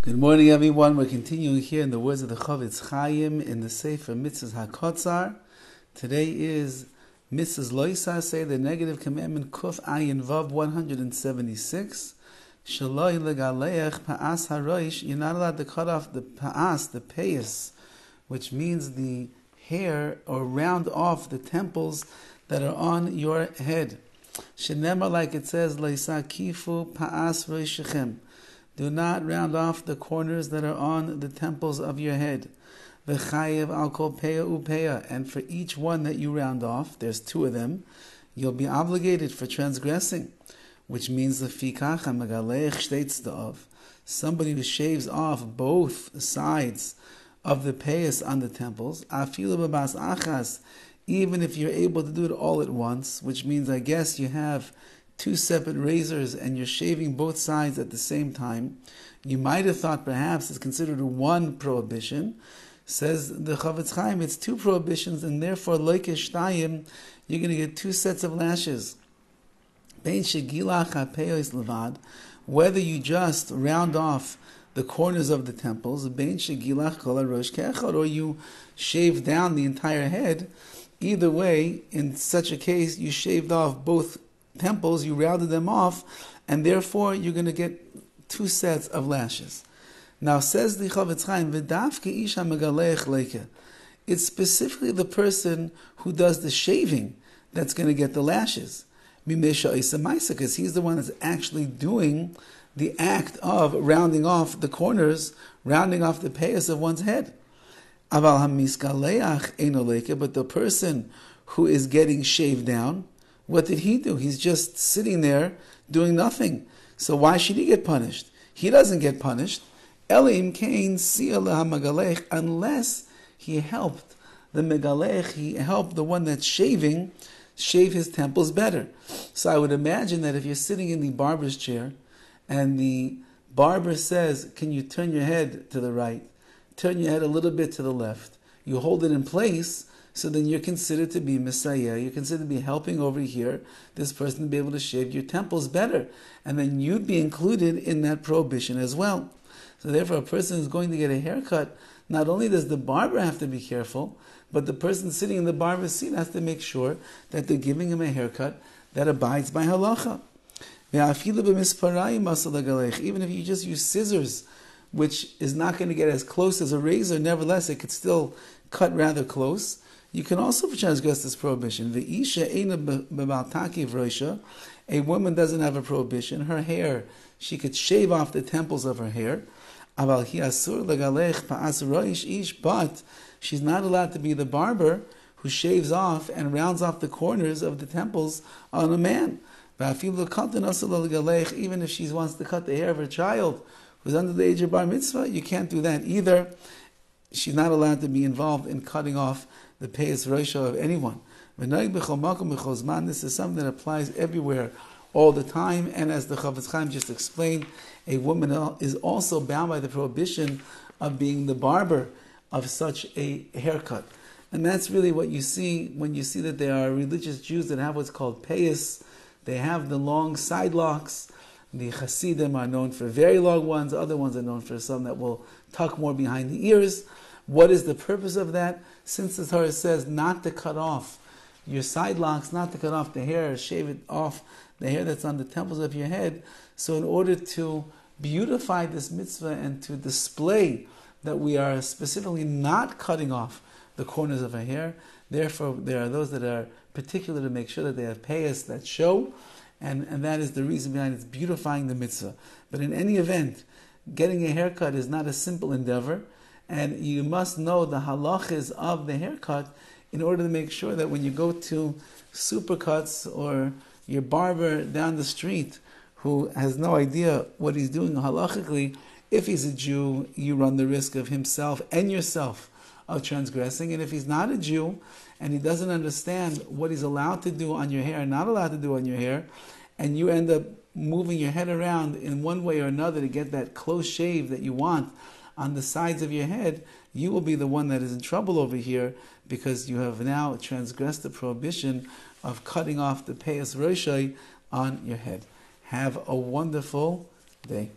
Good morning, everyone. We're continuing here in the words of the Chavetz Chaim in the Sefer HaMitzvos HaKotzar. Today is Mitzvahs Loisah, say the negative commandment, Kuf Ayin Vav 176. Shaloi legaleach Paas haroish. You're not allowed to cut off the Paas, the Paos, which means the hair, or round off the temples that are on your head. Shenemar, like it says, Loisah Kifu Paas Roishechem. Do not round off the corners that are on the temples of your head. V'chayev al kol peah upeah. And for each one that you round off, there's two of them, you'll be obligated for transgressing. Which means the fikach ha-megalech shteitz da'ov. Somebody who shaves off both sides of the peahs on the temples, afilu b'bas achas, even if you're able to do it all at once, which means I guess you have two separate razors and you're shaving both sides at the same time, you might have thought perhaps it's considered one prohibition. Says the Chavetz Chaim, it's two prohibitions, and therefore loikesh shtayim, you're going to get two sets of lashes. Bein shegilach hapeos levad, whether you just round off the corners of the temples, bein shegilach kol harosh ke'echad, or you shave down the entire head. Either way, in such a case, you shaved off both temples, you rounded them off, and therefore you're going to get two sets of lashes. Now says the Chavetz Chaim, v'davke isha megalech leike. It's specifically the person who does the shaving that's going to get the lashes. Because he's the one that's actually doing the act of rounding off the corners, rounding off the payas of one's head. Aval hamiskaleach eino leike, but the person who is getting shaved down, what did he do? He's just sitting there doing nothing. So why should he get punished? He doesn't get punished. Elim kain siya leha, unless he helped the megalech, he helped the one that's shaving, shave his temples better. So I would imagine that if you're sitting in the barber's chair and the barber says, can you turn your head to the right, turn your head a little bit to the left, you hold it in place, so then you're considered to be Messiah, you're considered to be helping over here, this person to be able to shave your temples better. And then you'd be included in that prohibition as well. So therefore, a person who's going to get a haircut, not only does the barber have to be careful, but the person sitting in the barber's seat has to make sure that they're giving him a haircut that abides by halacha. Even if you just use scissors, which is not going to get as close as a razor, nevertheless, it could still cut rather close. You can also transgress this prohibition. A woman doesn't have a prohibition. Her hair, she could shave off the temples of her hair. But she's not allowed to be the barber who shaves off and rounds off the corners of the temples on a man. Even if she wants to cut the hair of her child who's under the age of bar mitzvah, you can't do that either. She's not allowed to be involved in cutting off the Paos Roisha of anyone. This is something that applies everywhere, all the time, and as the Chavetz Chaim just explained, a woman is also bound by the prohibition of being the barber of such a haircut. And that's really what you see when you see that there are religious Jews that have what's called Paos. They have the long side locks. The Hasidim are known for very long ones. Other ones are known for some that will tuck more behind the ears. What is the purpose of that? Since the Torah says not to cut off your side locks, not to cut off the hair, shave it off, the hair that's on the temples of your head. So in order to beautify this mitzvah and to display that we are specifically not cutting off the corners of our hair, therefore there are those that are particular to make sure that they have payas that show, and that is the reason behind it's beautifying the mitzvah. But in any event, getting a haircut is not a simple endeavor, and you must know the halachas of the haircut in order to make sure that when you go to supercuts or your barber down the street who has no idea what he's doing halachically, if he's a Jew, you run the risk of himself and yourself of transgressing. And if he's not a Jew and he doesn't understand what he's allowed to do on your hair and not allowed to do on your hair, and you end up moving your head around in one way or another to get that close shave that you want on the sides of your head, you will be the one that is in trouble over here because you have now transgressed the prohibition of cutting off the Paos Roshai on your head. Have a wonderful day.